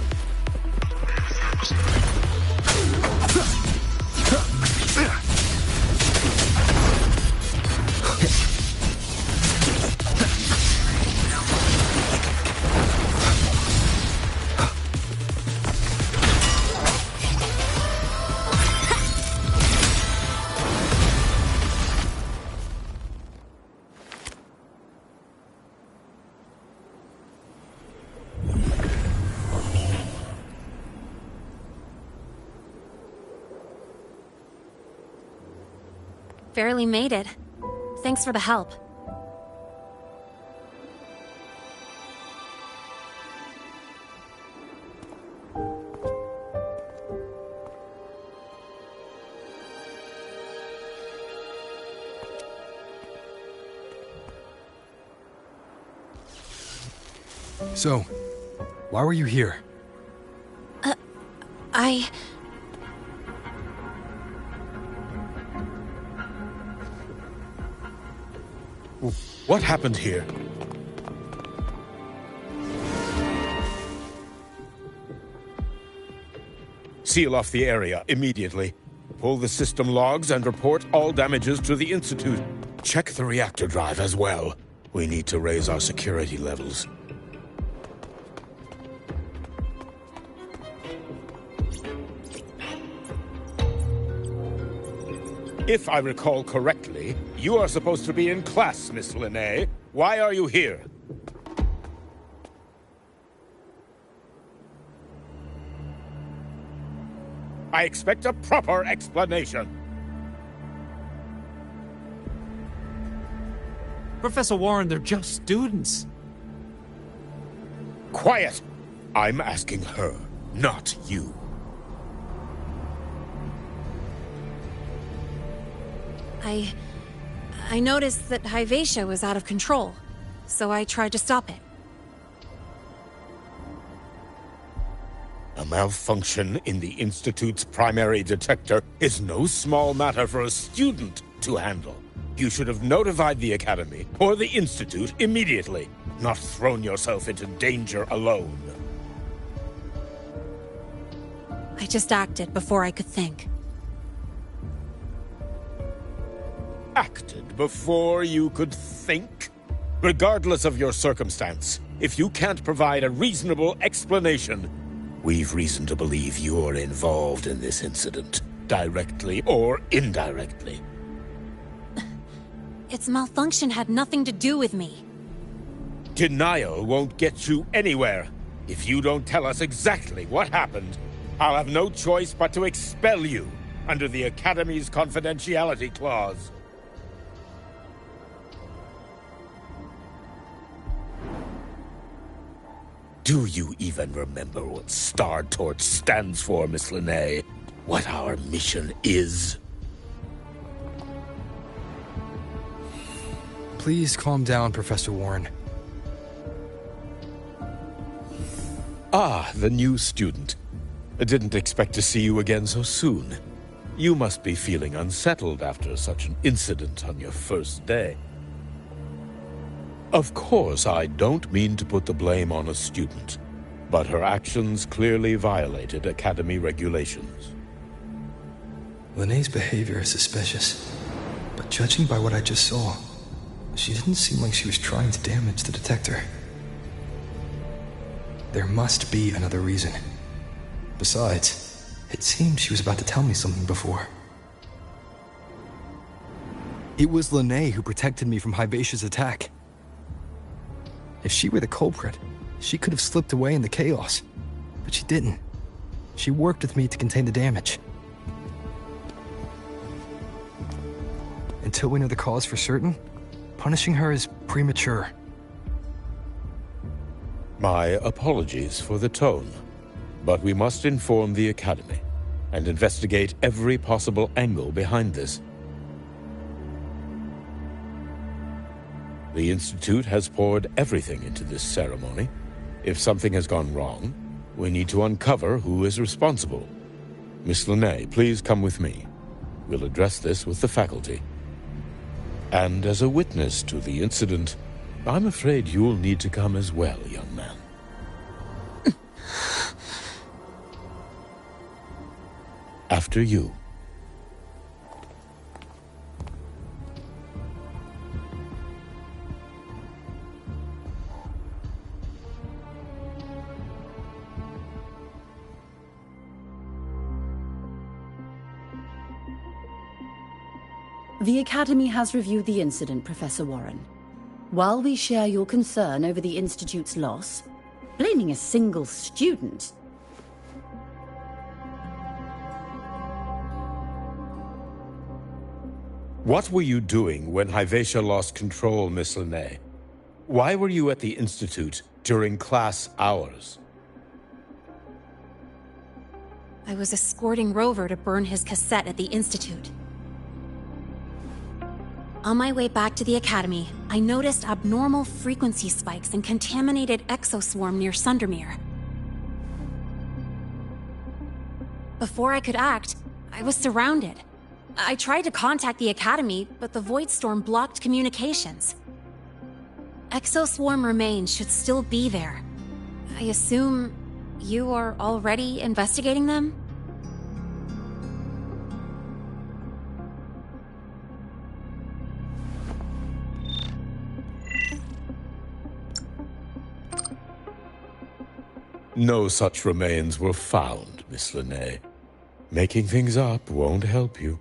Barely made it. Thanks for the help. So, why were you here? What happened here? Seal off the area immediately. Pull the system logs and report all damages to the Institute. Check the reactor drive as well. We need to raise our security levels. If I recall correctly, you are supposed to be in class, Miss Linnae. Why are you here? I expect a proper explanation. Professor Warren, they're just students. Quiet! I'm asking her, not you. I noticed that Hyvatia was out of control, so I tried to stop it. A malfunction in the Institute's primary detector is no small matter for a student to handle. You should have notified the Academy or the Institute immediately, not thrown yourself into danger alone. I just acted before I could think. Acted before you could think? Regardless of your circumstance, if you can't provide a reasonable explanation, we've reason to believe you're involved in this incident, directly or indirectly. Its malfunction had nothing to do with me. Denial won't get you anywhere. If you don't tell us exactly what happened, I'll have no choice but to expel you under the Academy's confidentiality clause. Do you even remember what Star Torch stands for, Miss Linnae? What our mission is? Please calm down, Professor Warren. Ah, the new student. I didn't expect to see you again so soon. You must be feeling unsettled after such an incident on your first day. Of course, I don't mean to put the blame on a student, but her actions clearly violated Academy regulations. Linnae's behavior is suspicious, but judging by what I just saw, she didn't seem like she was trying to damage the detector. There must be another reason. Besides, it seemed she was about to tell me something before. It was Lene who protected me from Hivacia's attack. If she were the culprit, she could have slipped away in the chaos. But she didn't. She worked with me to contain the damage. Until we know the cause for certain, punishing her is premature. My apologies for the tone, but we must inform the Academy and investigate every possible angle behind this. The Institute has poured everything into this ceremony. If something has gone wrong, we need to uncover who is responsible. Miss Lene, please come with me. We'll address this with the faculty. And as a witness to the incident, I'm afraid you'll need to come as well, young man. After you. The Academy has reviewed the incident, Professor Warren. While we share your concern over the Institute's loss, blaming a single student... What were you doing when Hivacia lost control, Miss Lene? Why were you at the Institute during class hours? I was escorting Rover to burn his cassette at the Institute. On my way back to the Academy, I noticed abnormal frequency spikes and contaminated exoswarm near Sundermere. Before I could act, I was surrounded. I tried to contact the Academy, but the Void Storm blocked communications. Exoswarm remains should still be there. I assume you are already investigating them? No such remains were found, Miss Lene. Making things up won't help you.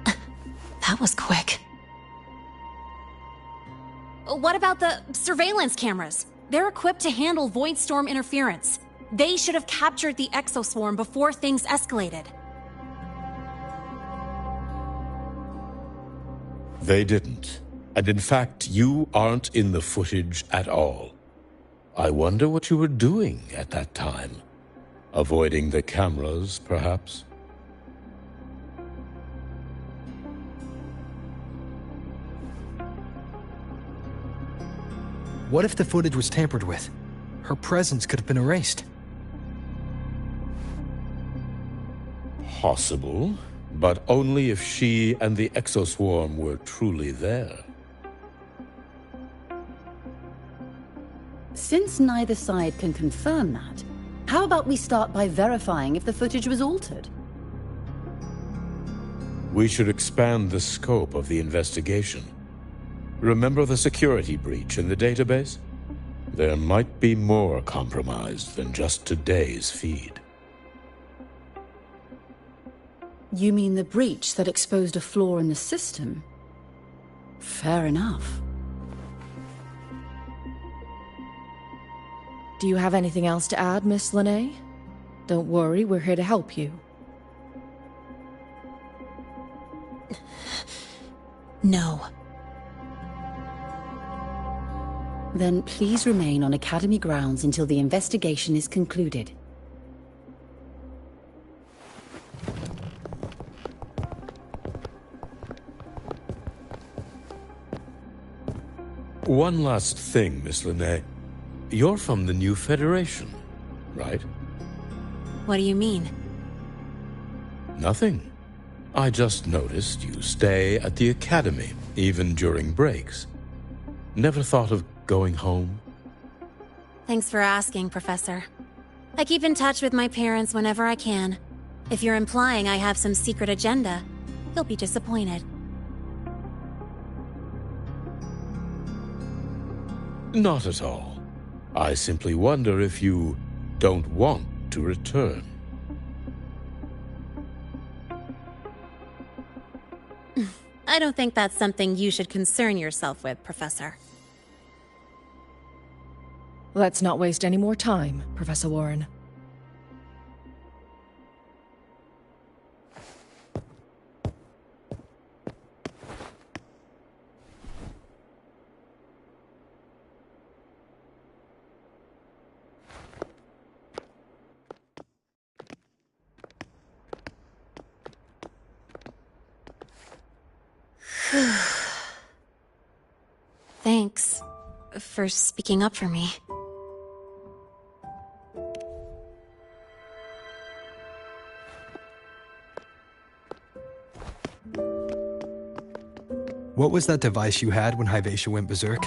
That was quick. What about the surveillance cameras? They're equipped to handle Void Storm interference. They should have captured the exoswarm before things escalated. They didn't. And in fact, you aren't in the footage at all. I wonder what you were doing at that time. Avoiding the cameras, perhaps? What if the footage was tampered with? Her presence could have been erased. Possible, but only if she and the exoswarm were truly there. Since neither side can confirm that, how about we start by verifying if the footage was altered? We should expand the scope of the investigation. Remember the security breach in the database? There might be more compromised than just today's feed. You mean the breach that exposed a flaw in the system? Fair enough. Do you have anything else to add, Miss Lene? Don't worry, we're here to help you. No. Then please remain on Academy grounds until the investigation is concluded. One last thing, Miss Lene. You're from the new Federation, right? What do you mean? Nothing. I just noticed you stay at the Academy, even during breaks. Never thought of going home? Thanks for asking, Professor. I keep in touch with my parents whenever I can. If you're implying I have some secret agenda, you'll be disappointed. Not at all. I simply wonder if you don't want to return. I don't think that's something you should concern yourself with, Professor. Let's not waste any more time, Professor Warren. Thanks for speaking up for me. What was that device you had when Hyvatia went berserk?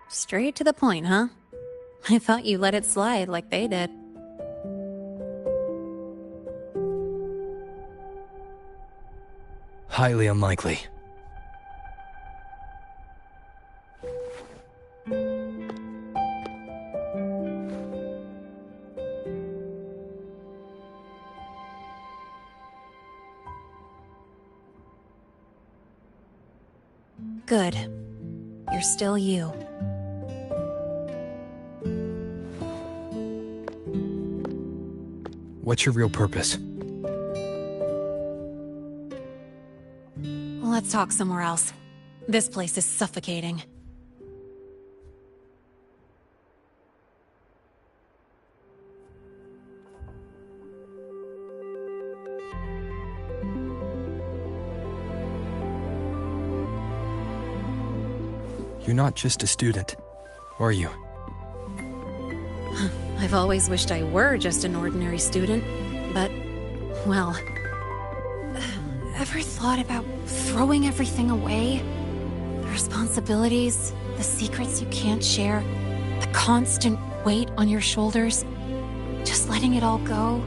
Straight to the point, huh? I thought you let it slide like they did. Highly unlikely. Good. You're still you. What's your real purpose? Let's talk somewhere else. This place is suffocating. You're not just a student, are you? I've always wished I were just an ordinary student, but, well... Ever thought about throwing everything away? The responsibilities, the secrets you can't share, the constant weight on your shoulders? Just letting it all go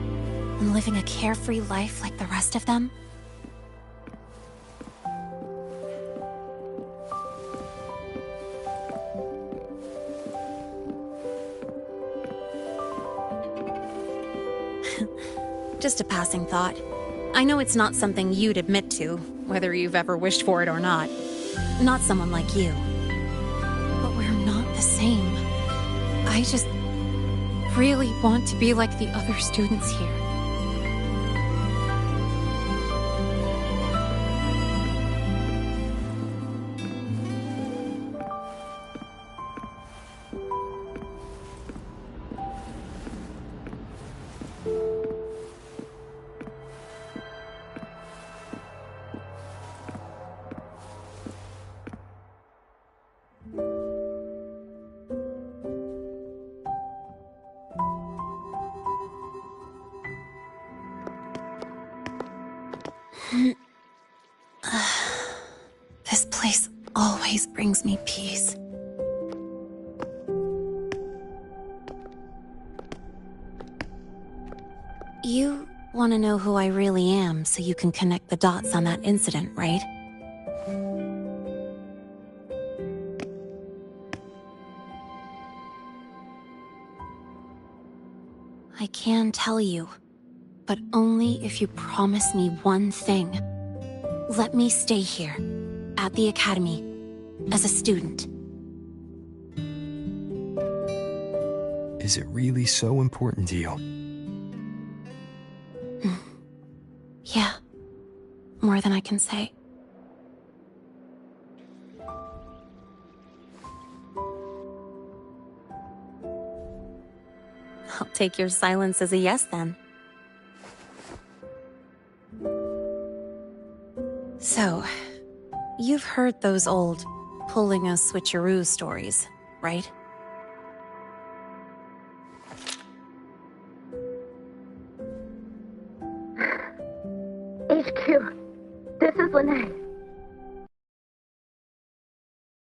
and living a carefree life like the rest of them? Just a passing thought. I know it's not something you'd admit to, whether you've ever wished for it or not. Not someone like you. But we're not the same. I just really want to be like the other students here. This place always brings me peace. You want to know who I really am so you can connect the dots on that incident, right? I can tell you, but only if you promise me one thing. Let me stay here, at the Academy, as a student. Is it really so important to you? Yeah, more than I can say. I'll take your silence as a yes, then. So, you've heard those old pulling a switcheroo stories, right? HQ, this is Lene.